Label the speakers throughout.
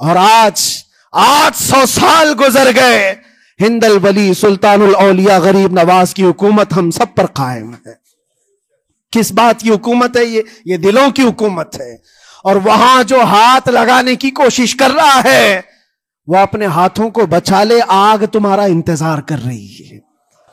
Speaker 1: اور آج 800 سال گزر گئے، ہند الولی سلطان الاولیاء غریب نواز کی حکومت ہم سب پر قائم ہے۔ کس بات کی حکومت ہے یہ دلوں کی حکومت ہے۔ اور وہاں جو ہاتھ لگانے کی کوشش کر رہا ہے وہ اپنے ہاتھوں کو بچا لے، آگ تمہارا انتظار کر رہی ہے۔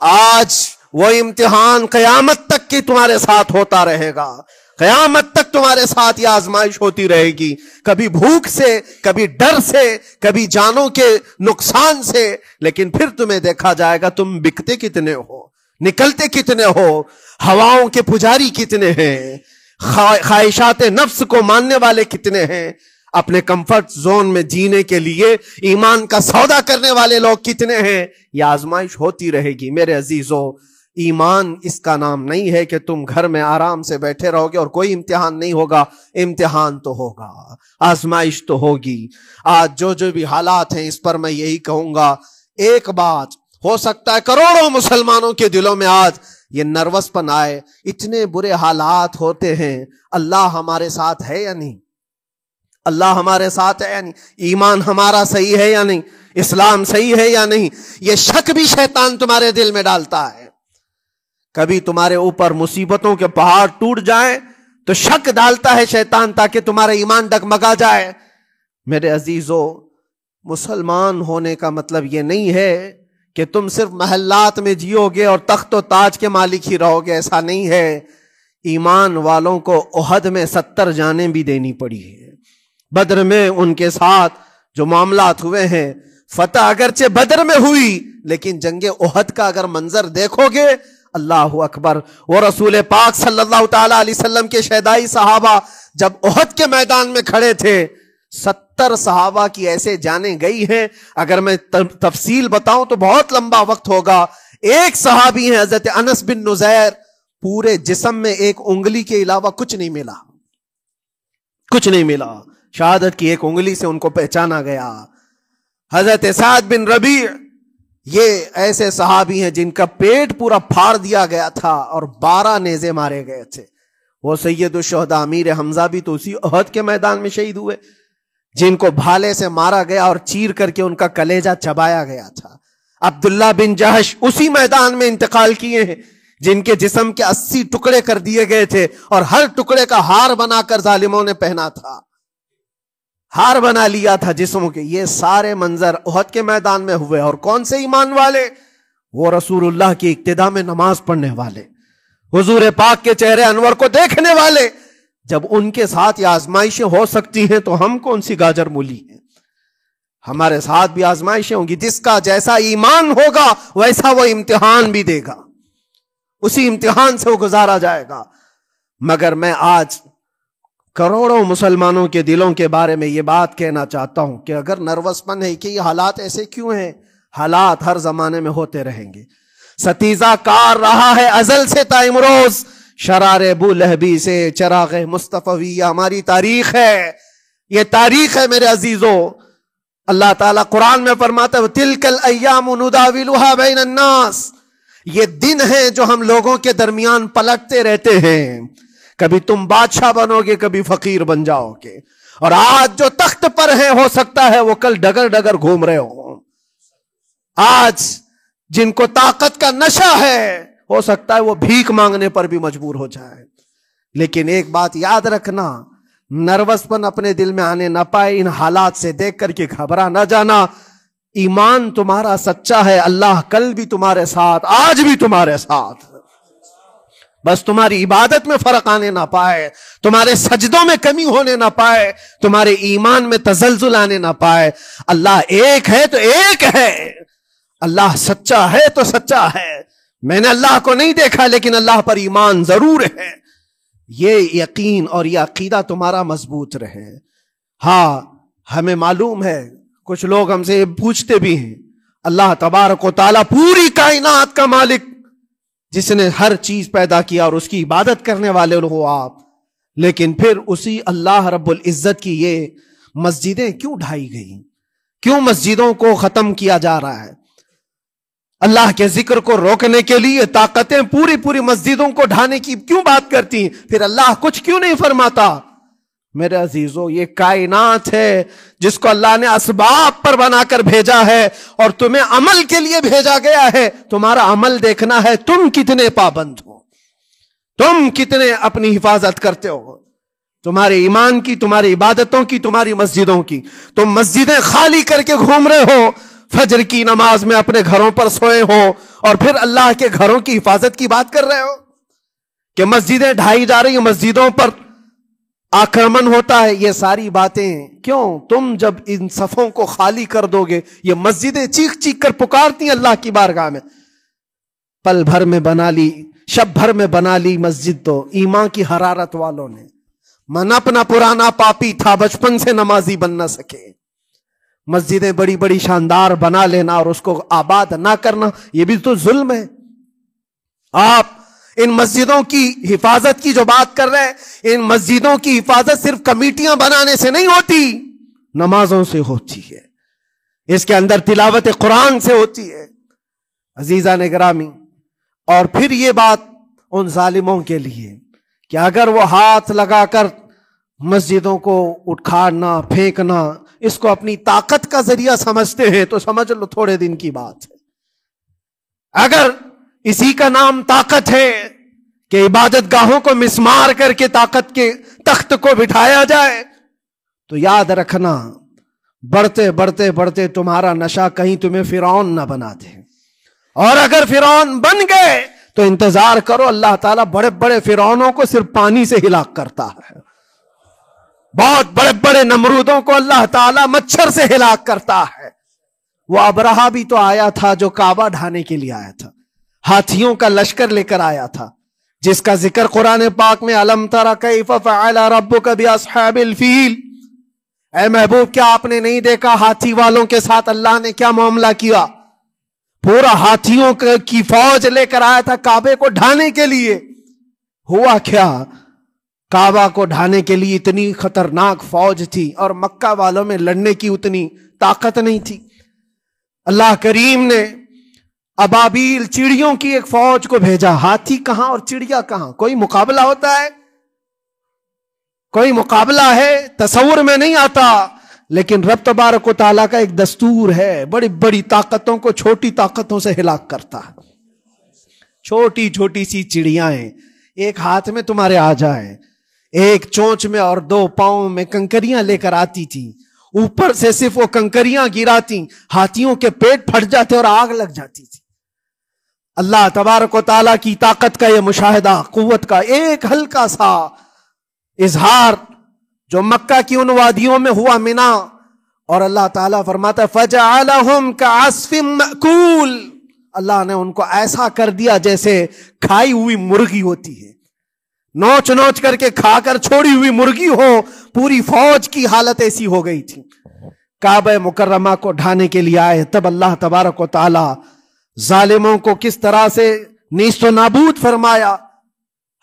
Speaker 1: آج وہ امتحان قیامت تک کی تمہارے ساتھ ہوتا رہے گا، قیامت تک تمہارے ساتھ یہ آزمائش ہوتی رہے گی، کبھی بھوک سے، کبھی ڈر سے، کبھی جانوں کے نقصان سے، لیکن پھر تمہیں دیکھا جائے گا تم بکتے کتنے ہو، نکلتے کتنے ہو، ہواؤں کے پجاری کتنے ہیں، خواہشات نفس کو ماننے والے کتنے ہیں، اپنے کمفرٹ زون میں جینے کے لیے ایمان کا سودا کرنے والے لوگ کتنے ہیں۔ یہ آزمائش ہوتی رہے گی میرے عزیزو۔ ایمان اس کا نام نہیں ہے کہ تم گھر میں آرام سے بیٹھے رہو گے اور کوئی امتحان نہیں ہوگا، امتحان تو ہوگا، آزمائش تو ہوگی۔ آج جو بھی حالات ہیں اس پر میں یہی کہوں گا، ایک بات ہو سکتا ہے کروڑوں مسلمانوں کے دلوں میں آج یہ نروس پن آئے، اتنے برے حالات ہوتے ہیں، اللہ ہمارے ساتھ ہے یا نہیں؟ اللہ ہمارے ساتھ ہے یا نہیں؟ ایمان ہمارا صحیح ہے یا نہیں؟ اسلام صحیح ہے یا نہیں؟ یہ شک بھی شیطان تمہارے دل میں ڈالتا ہے۔ کبھی تمہارے اوپر مصیبتوں کے پہاڑ ٹوٹ جائیں تو شک ڈالتا ہے شیطان تاکہ تمہارا ایمان ڈگمگا جائے۔ میرے عزیزو، مسلمان ہونے کا مطلب یہ نہیں ہے کہ تم صرف محلات میں جیو گے اور تخت و تاج کے مالک ہی رہو گے، ایسا نہیں ہے۔ ایمان والوں کو احد میں 70 جانیں بھی دینی پڑی ہے، بدر میں ان کے ساتھ جو معاملات ہوئے ہیں، فتح اگرچہ بدر میں ہوئی لیکن جنگ احد کا اگر منظر دیکھو گے، اللہ اکبر، وہ رسول پاک صلی اللہ تعالی علیہ وسلم کے شہدائی صحابہ جب احد کے میدان میں کھڑے تھے، 70 صحابہ کی ایسے جانیں گئی ہیں، اگر میں تفصیل بتاؤں تو بہت لمبا وقت ہوگا۔ ایک صحابی ہیں حضرت انس بن نزیر، پورے جسم میں ایک انگلی کے علاوہ کچھ نہیں ملا، کچھ نہیں ملا، شہادت کی ایک انگلی سے ان کو پہچانا گیا۔ حضرت سعد بن ربیع، یہ ایسے صحابی ہیں جن کا پیٹ پورا پھاڑ دیا گیا تھا اور 12 نیزے مارے گئے تھے۔ وہ سید الشہداء امیر حمزہ بھی تو اسی احد کے میدان میں شہید ہوئے، جن کو بھالے سے مارا گیا اور چیر کر کے ان کا کلیجہ چبایا گیا تھا۔ عبداللہ بن جہش اسی میدان میں انتقال کیے ہیں، جن کے جسم کے 80 ٹکڑے کر دیے گئے تھے اور ہر ٹکڑے کا ہار بنا کر ظالموں نے پہنا تھا، ہار بنا لیا تھا جسموں کے۔ یہ سارے منظر احد کے میدان میں ہوئے، اور کون سے ایمان والے؟ وہ رسول اللہ کی اقتداء میں نماز پڑھنے والے، حضور پاک کے چہرے انور کو دیکھنے والے۔ جب ان کے ساتھ یہ آزمائشیں ہو سکتی ہیں تو ہم کون سی گاجر مولی ہیں؟ ہمارے ساتھ بھی آزمائشیں ہوں گی۔ جس کا جیسا ایمان ہوگا ویسا وہ امتحان بھی دے گا، اسی امتحان سے وہ گزارا جائے گا۔ مگر میں آج کروڑوں مسلمانوں کے دلوں کے بارے میں یہ بات کہنا چاہتا ہوں کہ اگر نروس پن ہے کہ یہ حالات ایسے کیوں ہیں، حالات ہر زمانے میں ہوتے رہیں گے۔ ستیزہ کار رہا ہے ازل سے تا امروز، شرار ابو لہبی سے چراغ مصطفی، ہماری تاریخ ہے، یہ تاریخ ہے میرے عزیزو۔ اللہ تعالیٰ قرآن میں فرماتا ہے تِلْكَ الْأَيَّامُ نُدَاوِلُهَا بَيْنَ النَّاسِ، یہ دن ہیں جو ہم لوگوں کے درمیان پلٹتے رہتے ہیں، کبھی تم بادشاہ بنو گے، کبھی فقیر بن جاؤ گے، اور آج جو تخت پر ہیں ہو سکتا ہے وہ کل ڈگر ڈگر گھوم رہے ہوں۔ آج جن کو طاقت کا نشہ ہے ہو سکتا ہے وہ بھیک مانگنے پر بھی مجبور ہو جائے۔ لیکن ایک بات یاد رکھنا، نروس پن اپنے دل میں آنے نہ پائے، ان حالات سے دیکھ کر کے گھبرا نہ جانا۔ ایمان تمہارا سچا ہے، اللہ کل بھی تمہارے ساتھ، آج بھی تمہارے ساتھ، بس تمہاری عبادت میں فرق آنے نہ پائے، تمہارے سجدوں میں کمی ہونے نہ پائے، تمہارے ایمان میں تزلزل آنے نہ پائے۔ اللہ ایک ہے تو ایک ہے، اللہ سچا ہے تو سچا ہے۔ میں نے اللہ کو نہیں دیکھا لیکن اللہ پر ایمان ضرور ہے۔ یہ یقین اور یہ عقیدہ تمہارا مضبوط رہے۔ ہاں، ہمیں معلوم ہے، کچھ لوگ ہم سے پوچھتے بھی ہیں، اللہ تبارک و تعالیٰ پوری کائنات کا مالک، جس نے ہر چیز پیدا کیا اور اس کی عبادت کرنے والے ہو آپ، لیکن پھر اسی اللہ رب العزت کی یہ مسجدیں کیوں ڈھائی گئی؟ کیوں مسجدوں کو ختم کیا جا رہا ہے؟ اللہ کے ذکر کو روکنے کے لیے طاقتیں پوری مسجدوں کو ڈھانے کی کیوں بات کرتی ہیں؟ پھر اللہ کچھ کیوں نہیں فرماتا؟ میرے عزیزو یہ کائنات ہے جس کو اللہ نے اسباب پر بنا کر بھیجا ہے اور تمہیں عمل کے لیے بھیجا گیا ہے. تمہارا عمل دیکھنا ہے تم کتنے پابند ہو, تم کتنے اپنی حفاظت کرتے ہو, تمہارے ایمان کی, تمہاری عبادتوں کی, تمہاری مسجدوں کی. تم مسجدیں خالی کر کے گھوم رہے ہو, فجر کی نماز میں اپنے گھروں پر سوئے ہو اور پھر اللہ کے گھروں کی حفاظت کی بات کر رہے ہو کہ مسجدیں ڈھائی جا رہی ہیں, مسجدوں پر آکرمن ہوتا ہے. یہ ساری باتیں کیوں؟ تم جب ان صفوں کو خالی کر دو گے, یہ مسجدیں چیخ چیخ کر پکارتی ہیں اللہ کی بارگاہ میں, پل بھر میں بنا لی, شب بھر میں بنا لی مسجد تو ایمان کی حرارت والوں نے. من اپنا پرانا پاپی تھا, بچپن سے نمازی بن نہ سکے. مسجدیں بڑی بڑی شاندار بنا لینا اور اس کو آباد نہ کرنا, یہ بھی تو ظلم ہے. آپ ان مسجدوں کی حفاظت کی جو بات کر رہے ہیں, ان مسجدوں کی حفاظت صرف کمیٹیاں بنانے سے نہیں ہوتی, نمازوں سے ہوتی ہے, اس کے اندر تلاوت قرآن سے ہوتی ہے. عزیزان گرامی, اور پھر یہ بات ان ظالموں کے لیے کہ اگر وہ ہاتھ لگا کر مسجدوں کو اٹھانا پھینکنا اس کو اپنی طاقت کا ذریعہ سمجھتے ہیں تو سمجھ لو تھوڑے دن کی بات ہے. اگر اسی کا نام طاقت ہے کہ عبادت گاہوں کو مسمار کر کے طاقت کے تخت کو بٹھایا جائے, تو یاد رکھنا بڑھتے بڑھتے بڑھتے تمہارا نشہ کہیں تمہیں فرعون نہ بنا دے. اور اگر فرعون بن گئے تو انتظار کرو, اللہ تعالیٰ بڑے بڑے فرعونوں کو صرف پانی سے ہلاک کرتا ہے. بہت بڑے بڑے نمرودوں کو اللہ تعالیٰ مچھر سے ہلاک کرتا ہے. وہ ابرہا بھی تو آیا تھا جو کعبہ ڈھانے کے لیے آیا تھا, ہاتھیوں کا لشکر لے کر آیا تھا, جس کا ذکر قرآن پاک میں الم تر کیف فعل ربک باصحاب الفیل. اے محبوب, کیا آپ نے نہیں دیکھا ہاتھی والوں کے ساتھ اللہ نے کیا معاملہ کیا؟ پورا ہاتھیوں کی فوج لے کر آیا تھا کعبے کو ڈھانے کے لیے. ہوا کیا؟ کعبہ کو ڈھانے کے لیے اتنی خطرناک فوج تھی اور مکہ والوں میں لڑنے کی اتنی طاقت نہیں تھی. اللہ کریم نے ابابیل چڑیوں کی ایک فوج کو بھیجا. ہاتھی کہاں اور چڑیا کہاں؟ کوئی مقابلہ ہوتا ہے؟ کوئی مقابلہ ہے؟ تصور میں نہیں آتا. لیکن رب تبارک و تعالیٰ کا ایک دستور ہے, بڑی بڑی طاقتوں کو چھوٹی طاقتوں سے ہلاک کرتا ہے. چھوٹی چھوٹی سی چڑیاں ایک ہاتھ میں تمہارے آ جائیں, ایک چونچ میں اور دو پاؤں میں کنکریاں لے کر آتی تھی, اوپر سے صرف وہ کنکریاں گراتی, ہاتھیوں کے پیٹ پھٹ جاتے اور آگ لگ جاتی تھی. اللہ تبارک و تعالیٰ کی طاقت کا یہ مشاہدہ, قوت کا ایک ہلکا سا اظہار جو مکہ کی ان وادیوں میں ہوا منا, اور اللہ تعالیٰ فرماتا ہے فَجَعَلَهُمْ كَعَصْفٍ مَأْكُولٍ. اللہ نے ان کو ایسا کر دیا جیسے کھائی ہوئی مرغی ہوتی ہے, نوچ نوچ کر کے کھا کر چھوڑی ہوئی مرغی ہو. پوری فوج کی حالت ایسی ہو گئی تھی. کعبہ مکرمہ کو ڈھانے کے لیے آئے, تب اللہ تبارک و تعالی ظالموں کو کس طرح سے نیست و نابود فرمایا.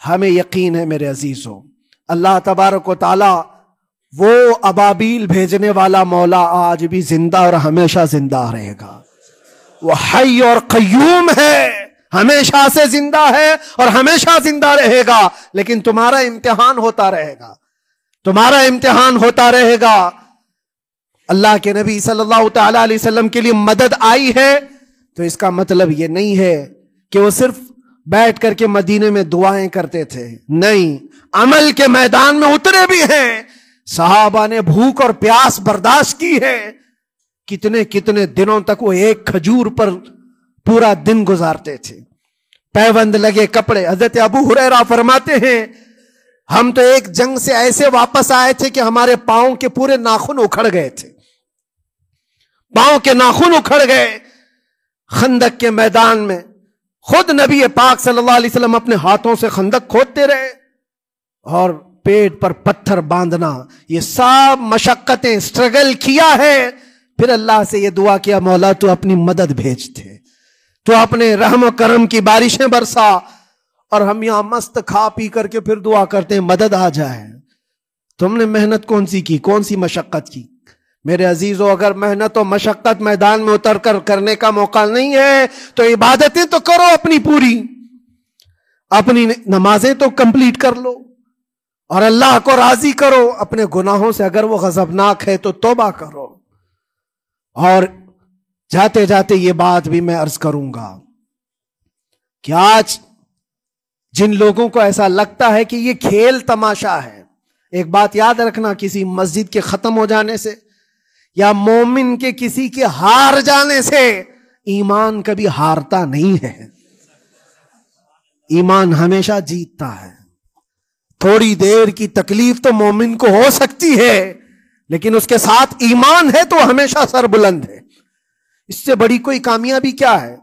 Speaker 1: ہمیں یقین ہے میرے عزیزوں, اللہ تبارک و تعالی وہ ابابیل بھیجنے والا مولا آج بھی زندہ اور ہمیشہ زندہ رہے گا. وہ حی اور قیوم ہے, ہمیشہ سے زندہ ہے اور ہمیشہ زندہ رہے گا. لیکن تمہارا امتحان ہوتا رہے گا, تمہارا امتحان ہوتا رہے گا. اللہ کے نبی صلی اللہ تعالی علیہ وسلم کے لیے مدد آئی ہے تو اس کا مطلب یہ نہیں ہے کہ وہ صرف بیٹھ کر کے مدینے میں دعائیں کرتے تھے. نہیں, عمل کے میدان میں اترے بھی ہیں. صحابہ نے بھوک اور پیاس برداشت کی ہے. کتنے کتنے دنوں تک وہ ایک کھجور پر پورا دن گزارتے تھے. پیوند لگے کپڑے. حضرت ابو ہریرہ فرماتے ہیں ہم تو ایک جنگ سے ایسے واپس آئے تھے کہ ہمارے پاؤں کے پورے ناخن اکھڑ گئے تھے, پاؤں کے ناخن اکھڑ گئے. خندق کے میدان میں خود نبی پاک صلی اللہ علیہ وسلم اپنے ہاتھوں سے خندق کھودتے رہے, اور پیٹ پر پتھر باندھنا, یہ سب مشقتیں سٹرگل کیا ہے. پھر اللہ سے یہ دعا کیا مولا تو اپنی مدد بھیج دے, تو اپنے رحم و کرم کی بارشیں برسا. اور ہم یہاں مست کھا پی کر کے پھر دعا کرتے ہیں مدد آ جائے. تم نے محنت کون سی کی, کون سی مشقت کی؟ میرے عزیزو, اگر محنت و مشقت میدان میں اتر کر کرنے کا موقع نہیں ہے تو عبادتیں تو کرو اپنی پوری, اپنی نمازیں تو کمپلیٹ کر لو, اور اللہ کو راضی کرو اپنے گناہوں سے. اگر وہ غضبناک ہے تو توبہ کرو. اور جاتے جاتے یہ بات بھی میں عرض کروں گا کہ آج جن لوگوں کو ایسا لگتا ہے کہ یہ کھیل تماشا ہے، ایک بات یاد رکھنا، کسی مسجد کے ختم ہو جانے سے یا مومن کے کسی کے ہار جانے سے ایمان کبھی ہارتا نہیں ہے. ایمان ہمیشہ جیتتا ہے. تھوڑی دیر کی تکلیف تو مومن کو ہو سکتی ہے، لیکن اس کے ساتھ ایمان ہے تو ہمیشہ سر بلند ہے. اس سے بڑی کوئی کامیابی کیا ہے؟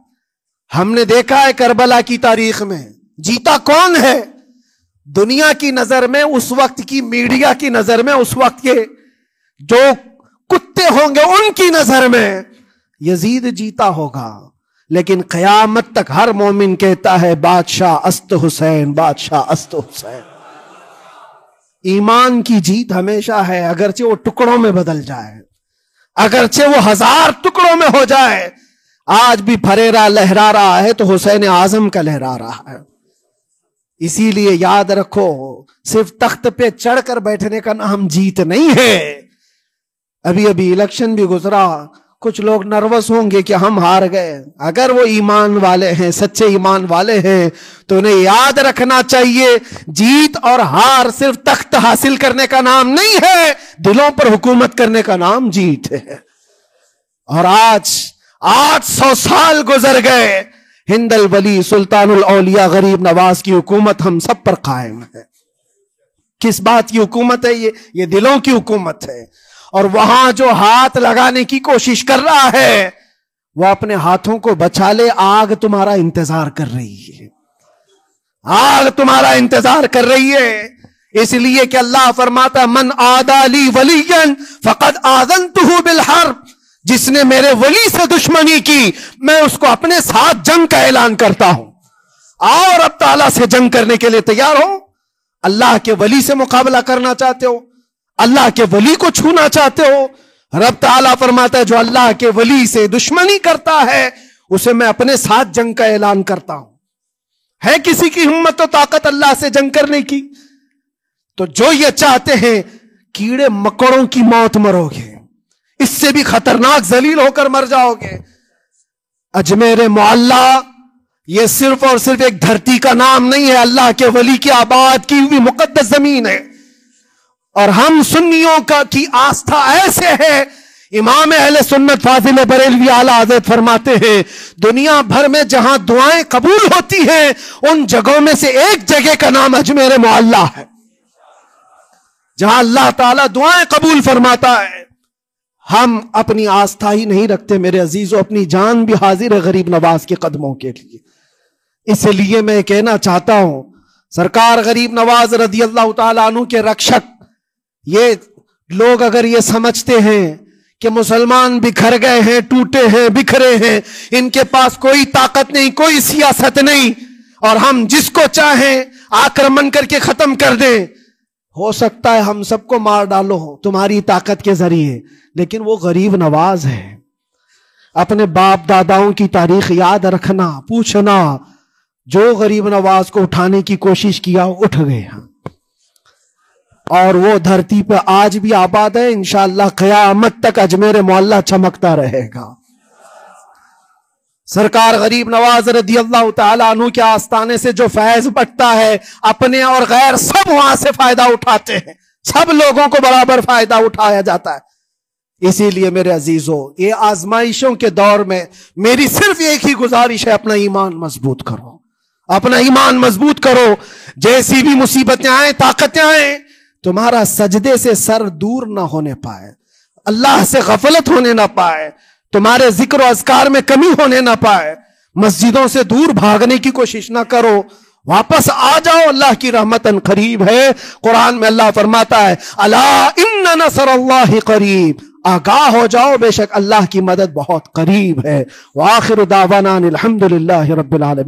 Speaker 1: ہم نے دیکھا ہے کربلا کی تاریخ میں جیتا کون ہے؟ دنیا کی نظر میں، اس وقت کی میڈیا کی نظر میں، اس وقت کے جو کتے ہوں گے ان کی نظر میں یزید جیتا ہوگا. لیکن قیامت تک ہر مومن کہتا ہے بادشاہ است حسین، بادشاہ است حسین. ایمان کی جیت ہمیشہ ہے، اگرچہ وہ ٹکڑوں میں بدل جائے، اگرچہ وہ 1000 ٹکڑوں میں ہو جائے. آج بھی پھریرا لہرا رہا ہے تو حسین اعظم کا لہرا رہا ہے. اسی لیے یاد رکھو، صرف تخت پہ چڑھ کر بیٹھنے کا نام جیت نہیں ہے. ابھی الیکشن بھی گزرا، کچھ لوگ نروس ہوں گے کہ ہم ہار گئے. اگر وہ ایمان والے ہیں، سچے ایمان والے ہیں، تو انہیں یاد رکھنا چاہیے جیت اور ہار صرف تخت حاصل کرنے کا نام نہیں ہے، دلوں پر حکومت کرنے کا نام جیت ہے. اور آج 800 سال گزر گئے، ہند الولی سلطان الاولیاء غریب نواز کی حکومت ہم سب پر قائم ہے. کس بات کی حکومت ہے یہ دلوں کی حکومت ہے. اور وہاں جو ہاتھ لگانے کی کوشش کر رہا ہے وہ اپنے ہاتھوں کو بچا لے، آگ تمہارا انتظار کر رہی ہے. آگ تمہارا انتظار کر رہی ہے. اس لیے کہ اللہ فرماتا من عادی لی ولیا فقد آذنتہ بالحرب، جس نے میرے ولی سے دشمنی کی میں اس کو اپنے ساتھ جنگ کا اعلان کرتا ہوں. اور اب تعالیٰ سے جنگ کرنے کے لیے تیار ہو. اللہ کے ولی سے مقابلہ کرنا چاہتے ہو، اللہ کے ولی کو چھونا چاہتے ہو، رب تعالیٰ فرماتا ہے جو اللہ کے ولی سے دشمنی کرتا ہے اسے میں اپنے ساتھ جنگ کا اعلان کرتا ہوں. ہے کسی کی ہمت و طاقت اللہ سے جنگ کرنے کی؟ تو جو یہ چاہتے ہیں کیڑے مکڑوں کی موت مرو گے، اس سے بھی خطرناک ذلیل ہو کر مر جاؤ گے. اجمیر معلی یہ صرف اور صرف ایک دھرتی کا نام نہیں ہے، اللہ کے ولی کی آباد کی ہوئی مقدس زمین ہے. اور ہم سنیوں کی آستھا ایسے ہے، امام اہل سنت فاضل بریلوی اعلیٰ حضرت فرماتے ہیں دنیا بھر میں جہاں دعائیں قبول ہوتی ہیں ان جگہوں میں سے ایک جگہ کا نام اجمیر معلی ہے، جہاں اللہ تعالیٰ دعائیں قبول فرماتا ہے. ہم اپنی آستھا ہی نہیں رکھتے میرے عزیزو، اپنی جان بھی حاضر ہے غریب نواز کے قدموں کے لیے. اس لیے میں کہنا چاہتا ہوں سرکار غریب نواز رضی اللہ تعالیٰ عنہ کے رکشک، یہ لوگ اگر یہ سمجھتے ہیں کہ مسلمان بکھر گئے ہیں، ٹوٹے ہیں، بکھرے ہیں، ان کے پاس کوئی طاقت نہیں، کوئی سیاست نہیں، اور ہم جس کو چاہیں آکرمن کر کے ختم کر دیں، ہو سکتا ہے ہم سب کو مار ڈالو تمہاری طاقت کے ذریعے، لیکن وہ غریب نواز ہے. اپنے باپ داداؤں کی تاریخ یاد رکھنا، پوچھنا، جو غریب نواز کو اٹھانے کی کوشش کیا اٹھ گئے ہیں، اور وہ دھرتی پہ آج بھی آباد ہے. انشاءاللہ قیامت تک اجمیر معلی چمکتا رہے گا. سرکار غریب نواز رضی اللہ تعالیٰ عنہ کے آستانے سے جو فیض بٹتا ہے، اپنے اور غیر سب وہاں سے فائدہ اٹھاتے ہیں، سب لوگوں کو برابر فائدہ اٹھایا جاتا ہے. اسی لیے میرے عزیزو، یہ آزمائشوں کے دور میں میری صرف ایک ہی گزارش ہے، اپنا ایمان مضبوط کرو، اپنا ایمان مضبوط کرو. جیسی بھی مصیبتیں آئیں، طاقتیں آئیں، تمہارا سجدے سے سر دور نہ ہونے پائے، اللہ سے غفلت ہونے نہ پائے، تمہارے ذکر و اذکار میں کمی ہونے نہ پائے. مسجدوں سے دور بھاگنے کی کوشش نہ کرو، واپس آ جاؤ، اللہ کی رحمت قریب ہے. قرآن میں اللہ فرماتا ہے الا ان نصر اللہ قریب، آگاہ ہو جاؤ، بے شک اللہ کی مدد بہت قریب ہے. وآخر دعوانا الحمدللہ رب العالمین.